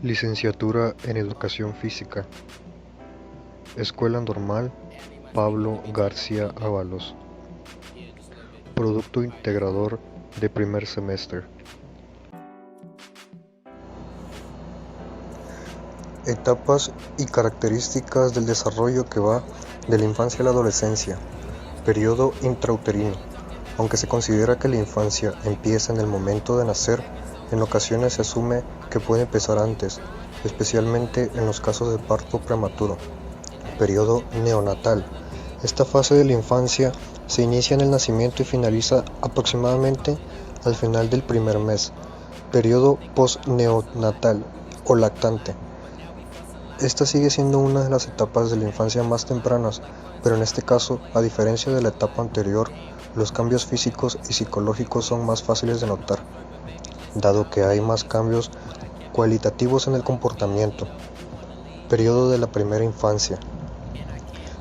Licenciatura en Educación Física. Escuela Normal Pablo García Ábalos. Producto integrador de primer semestre. Etapas y características del desarrollo que va de la infancia a la adolescencia. Periodo intrauterino. Aunque se considera que la infancia empieza en el momento de nacer, en ocasiones se asume que puede empezar antes, especialmente en los casos de parto prematuro. Periodo neonatal. Esta fase de la infancia se inicia en el nacimiento y finaliza aproximadamente al final del primer mes. Periodo postneonatal o lactante. Esta sigue siendo una de las etapas de la infancia más tempranas, pero en este caso, a diferencia de la etapa anterior, los cambios físicos y psicológicos son más fáciles de notar, dado que hay más cambios cualitativos en el comportamiento. Periodo de la primera infancia.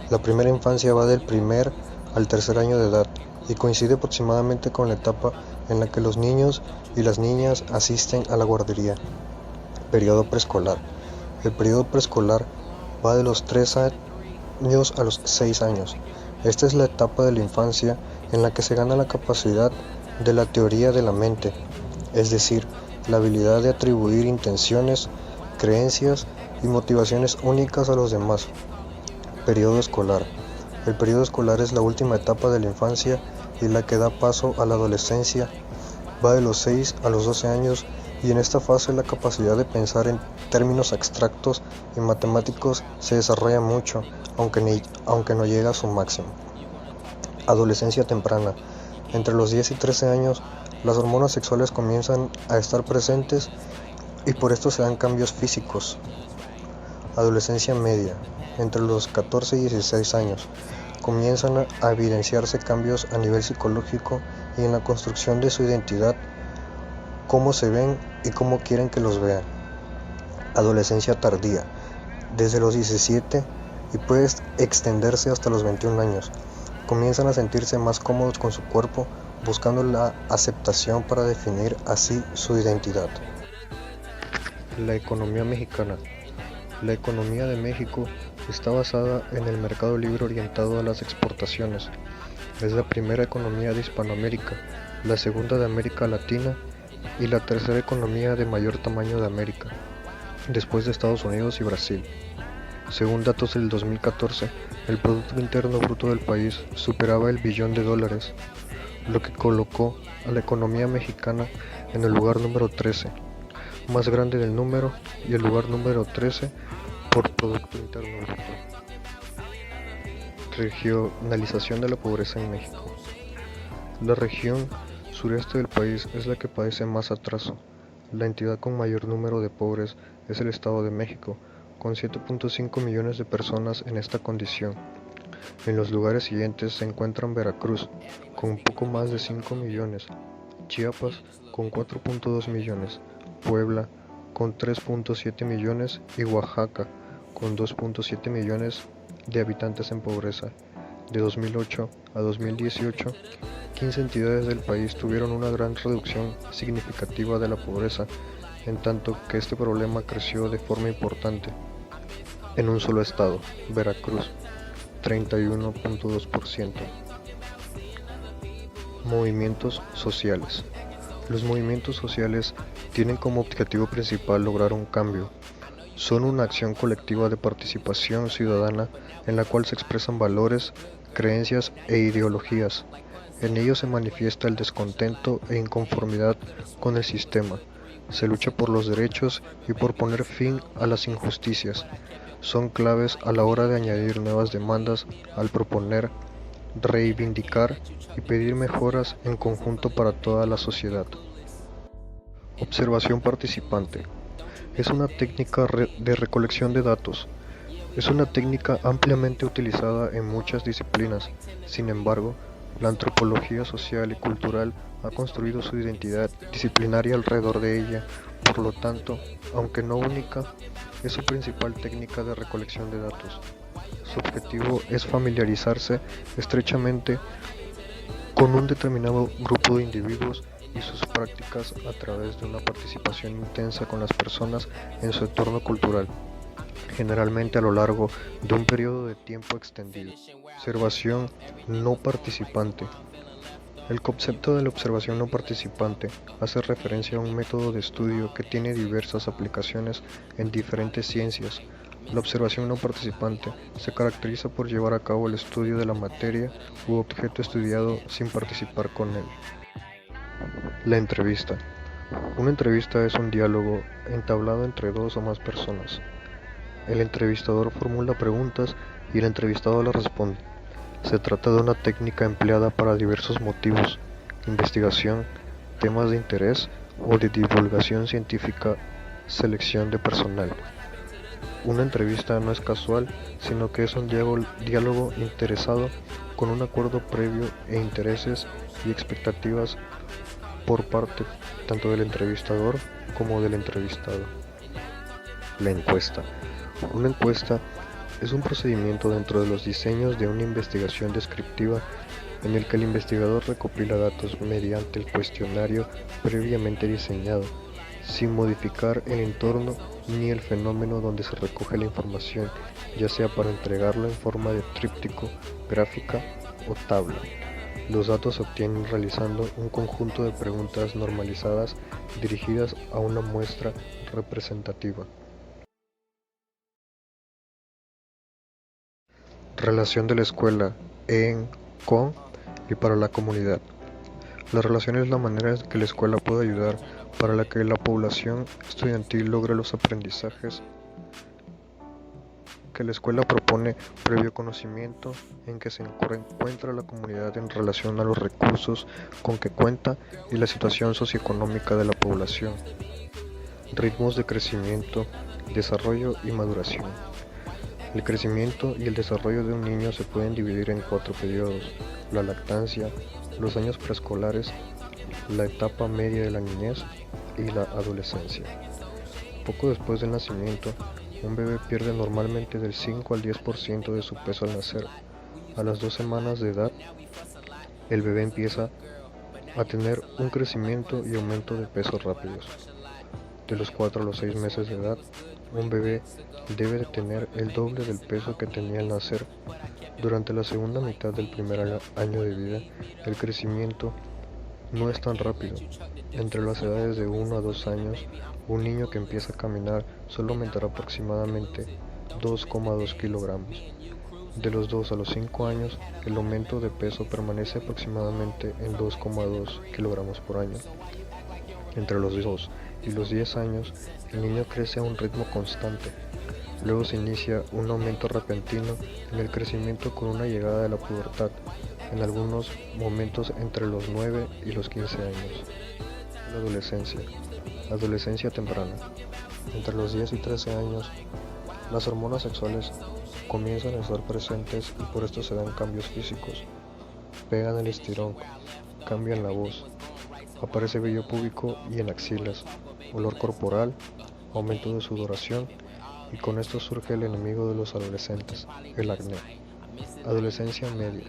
La primera infancia va del primer al tercer año de edad y coincide aproximadamente con la etapa en la que los niños y las niñas asisten a la guardería. Periodo preescolar. El periodo preescolar va de los 3 años a los 6 años. Esta es la etapa de la infancia en la que se gana la capacidad de la teoría de la mente, es decir, la habilidad de atribuir intenciones, creencias y motivaciones únicas a los demás. Periodo escolar. El periodo escolar es la última etapa de la infancia y la que da paso a la adolescencia. Va de los 6 a los 12 años y en esta fase la capacidad de pensar en términos abstractos y matemáticos se desarrolla mucho, aunque no llega a su máximo. Adolescencia temprana. Entre los 10 y 13 años, las hormonas sexuales comienzan a estar presentes y por esto se dan cambios físicos. Adolescencia media. Entre los 14 y 16 años, comienzan a evidenciarse cambios a nivel psicológico y en la construcción de su identidad, cómo se ven y cómo quieren que los vean. Adolescencia tardía. Desde los 17 y puede extenderse hasta los 21 años. Comienzan a sentirse más cómodos con su cuerpo, buscando la aceptación para definir así su identidad. La economía mexicana. La economía de México está basada en el mercado libre orientado a las exportaciones. Es la primera economía de Hispanoamérica, la segunda de América Latina y la tercera economía de mayor tamaño de América, después de Estados Unidos y Brasil. Según datos del 2014, el Producto Interno Bruto del país superaba el billón de dólares, lo que colocó a la economía mexicana en el lugar número 13, más grande del número, y el lugar número 13 por Producto Interno Bruto. Regionalización de la pobreza en México. La región sureste del país es la que padece más atraso. La entidad con mayor número de pobres es el Estado de México, con 7.5 millones de personas en esta condición. En los lugares siguientes se encuentran Veracruz, con un poco más de 5 millones, Chiapas, con 4.2 millones, Puebla, con 3.7 millones y Oaxaca, con 2.7 millones de habitantes en pobreza. De 2008 a 2018, 15 entidades del país tuvieron una gran reducción significativa de la pobreza, en tanto que este problema creció de forma importante en un solo estado, Veracruz, 31.2%. Movimientos sociales. Los movimientos sociales tienen como objetivo principal lograr un cambio. Son una acción colectiva de participación ciudadana en la cual se expresan valores, creencias e ideologías. En ellos se manifiesta el descontento e inconformidad con el sistema. Se lucha por los derechos y por poner fin a las injusticias. Son claves a la hora de añadir nuevas demandas al proponer, reivindicar y pedir mejoras en conjunto para toda la sociedad. Observación participante. Es una técnica de recolección de datos. Es una técnica ampliamente utilizada en muchas disciplinas. Sin embargo, la antropología social y cultural ha construido su identidad disciplinaria alrededor de ella. Por lo tanto, aunque no única, es su principal técnica de recolección de datos. Su objetivo es familiarizarse estrechamente con un determinado grupo de individuos y sus prácticas a través de una participación intensa con las personas en su entorno cultural, generalmente a lo largo de un periodo de tiempo extendido. Observación no participante. El concepto de la observación no participante hace referencia a un método de estudio que tiene diversas aplicaciones en diferentes ciencias. La observación no participante se caracteriza por llevar a cabo el estudio de la materia u objeto estudiado sin participar con él. La entrevista. Una entrevista es un diálogo entablado entre dos o más personas. El entrevistador formula preguntas y el entrevistado las responde. Se trata de una técnica empleada para diversos motivos: investigación, temas de interés o de divulgación científica, selección de personal. Una entrevista no es casual, sino que es un diálogo interesado con un acuerdo previo e intereses y expectativas por parte tanto del entrevistador como del entrevistado. La encuesta. Una encuesta es un procedimiento dentro de los diseños de una investigación descriptiva en el que el investigador recopila datos mediante el cuestionario previamente diseñado, sin modificar el entorno ni el fenómeno donde se recoge la información, ya sea para entregarlo en forma de tríptico, gráfica o tabla. Los datos se obtienen realizando un conjunto de preguntas normalizadas dirigidas a una muestra representativa. Relación de la escuela en, con y para la comunidad. La relación es la manera en que la escuela puede ayudar para que la población estudiantil logre los aprendizajes que la escuela propone previo conocimiento en que se encuentra la comunidad en relación a los recursos con que cuenta y la situación socioeconómica de la población. Ritmos de crecimiento, desarrollo y maduración. El crecimiento y el desarrollo de un niño se pueden dividir en 4 periodos: la lactancia, los años preescolares, la etapa media de la niñez y la adolescencia. Poco después del nacimiento, un bebé pierde normalmente del 5 al 10% de su peso al nacer. A las 2 semanas de edad, el bebé empieza a tener un crecimiento y aumento de peso rápidos. De los 4 a los 6 meses de edad, un bebé debe de tener el doble del peso que tenía al nacer. Durante la segunda mitad del primer año de vida, el crecimiento no es tan rápido. Entre las edades de 1 a 2 años, un niño que empieza a caminar solo aumentará aproximadamente 2,2 kilogramos. De los 2 a los 5 años, el aumento de peso permanece aproximadamente en 2,2 kilogramos por año. Entre los 2 y los 10 años, el niño crece a un ritmo constante. Luego se inicia un aumento repentino en el crecimiento con una llegada de la pubertad, en algunos momentos entre los 9 y los 15 años. La adolescencia. Adolescencia temprana. Entre los 10 y 13 años, las hormonas sexuales comienzan a estar presentes y por esto se dan cambios físicos. Pegan el estirón, cambian la voz, aparece vello púbico y en axilas, olor corporal, aumento de sudoración, y con esto surge el enemigo de los adolescentes, el acné. Adolescencia media.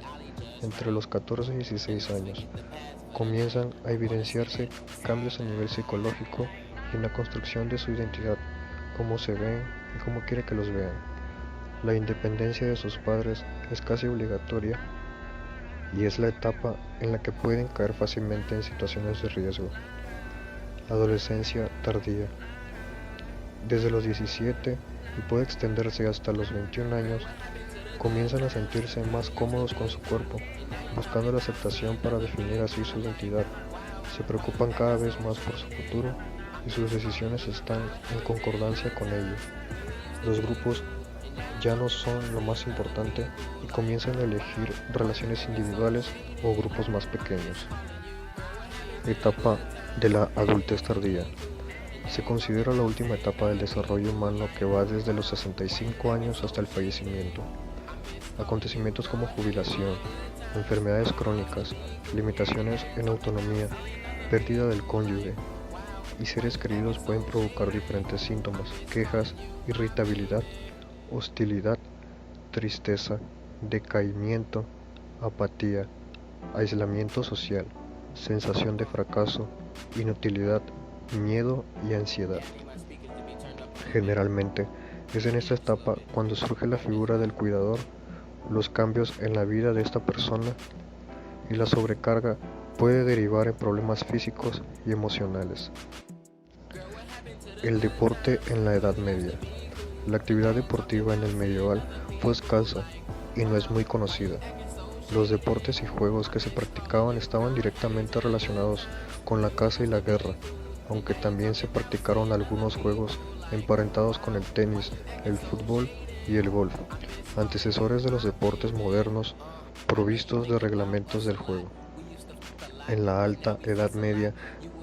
Entre los 14 y 16 años, comienzan a evidenciarse cambios a nivel psicológico y en la construcción de su identidad, cómo se ven y cómo quiere que los vean. La independencia de sus padres es casi obligatoria y es la etapa en la que pueden caer fácilmente en situaciones de riesgo. Adolescencia tardía. Desde los 17 y puede extenderse hasta los 21 años, comienzan a sentirse más cómodos con su cuerpo, buscando la aceptación para definir así su identidad. Se preocupan cada vez más por su futuro y sus decisiones están en concordancia con ello. Los grupos ya no son lo más importante y comienzan a elegir relaciones individuales o grupos más pequeños. Etapa de la adultez tardía. Se considera la última etapa del desarrollo humano que va desde los 65 años hasta el fallecimiento. Acontecimientos como jubilación, enfermedades crónicas, limitaciones en autonomía, pérdida del cónyuge y seres queridos pueden provocar diferentes síntomas: quejas, irritabilidad, hostilidad, tristeza, decaimiento, apatía, aislamiento social, sensación de fracaso, inutilidad, miedo y ansiedad. Generalmente, es en esta etapa cuando surge la figura del cuidador, los cambios en la vida de esta persona y la sobrecarga puede derivar en problemas físicos y emocionales. El deporte en la Edad Media. La actividad deportiva en el medieval fue escasa y no es muy conocida. Los deportes y juegos que se practicaban estaban directamente relacionados con la caza y la guerra, aunque también se practicaron algunos juegos emparentados con el tenis, el fútbol y el golf, antecesores de los deportes modernos provistos de reglamentos del juego. En la Alta Edad Media,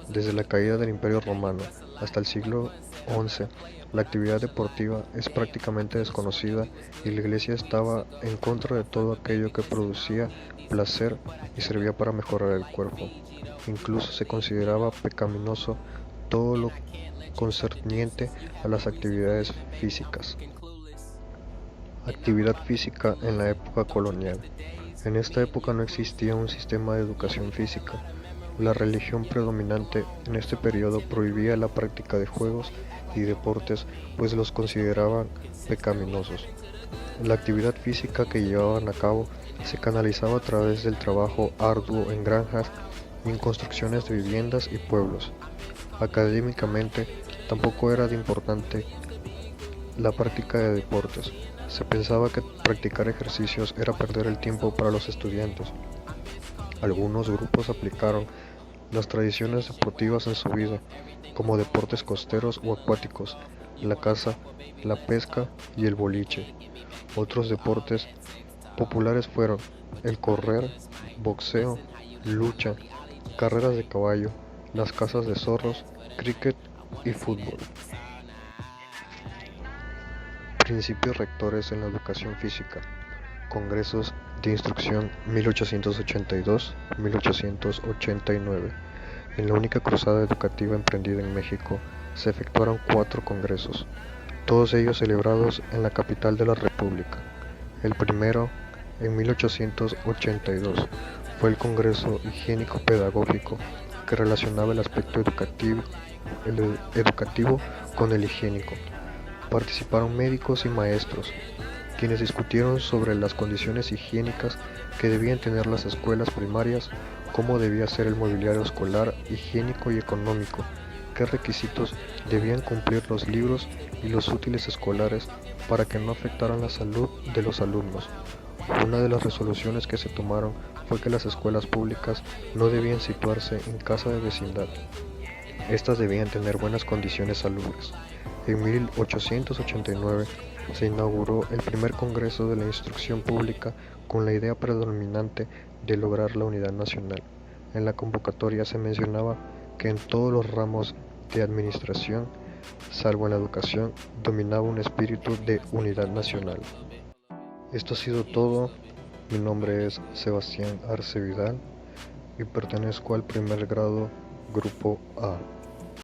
desde la caída del Imperio Romano hasta el siglo XI, la actividad deportiva es prácticamente desconocida y la Iglesia estaba en contra de todo aquello que producía placer y servía para mejorar el cuerpo. Incluso se consideraba pecaminoso todo lo concerniente a las actividades físicas. Actividad física en la época colonial. En esta época no existía un sistema de educación física. La religión predominante en este periodo prohibía la práctica de juegos y deportes, pues los consideraban pecaminosos. La actividad física que llevaban a cabo se canalizaba a través del trabajo arduo en granjas y en construcciones de viviendas y pueblos. Académicamente, tampoco era de importante la práctica de deportes. Se pensaba que practicar ejercicios era perder el tiempo para los estudiantes. Algunos grupos aplicaron las tradiciones deportivas en su vida, como deportes costeros o acuáticos, la caza, la pesca y el boliche. Otros deportes populares fueron el correr, boxeo, lucha, carreras de caballo, las cazas de zorros, cricket y fútbol. Principios rectores en la educación física. Congresos de Instrucción 1882-1889. En la única cruzada educativa emprendida en México, se efectuaron 4 congresos, todos ellos celebrados en la capital de la República. El primero, en 1882, fue el Congreso Higiénico-Pedagógico, que relacionaba el aspecto educativo con el higiénico. Participaron médicos y maestros, quienes discutieron sobre las condiciones higiénicas que debían tener las escuelas primarias, cómo debía ser el mobiliario escolar higiénico y económico, qué requisitos debían cumplir los libros y los útiles escolares para que no afectaran la salud de los alumnos. Una de las resoluciones que se tomaron fue que las escuelas públicas no debían situarse en casa de vecindad. Estas debían tener buenas condiciones salubres. En 1889 se inauguró el primer Congreso de la Instrucción Pública con la idea predominante de lograr la unidad nacional. En la convocatoria se mencionaba que en todos los ramos de administración, salvo en la educación, dominaba un espíritu de unidad nacional. Esto ha sido todo. Mi nombre es Sebastián Arce Vidal y pertenezco al primer grado Grupo A.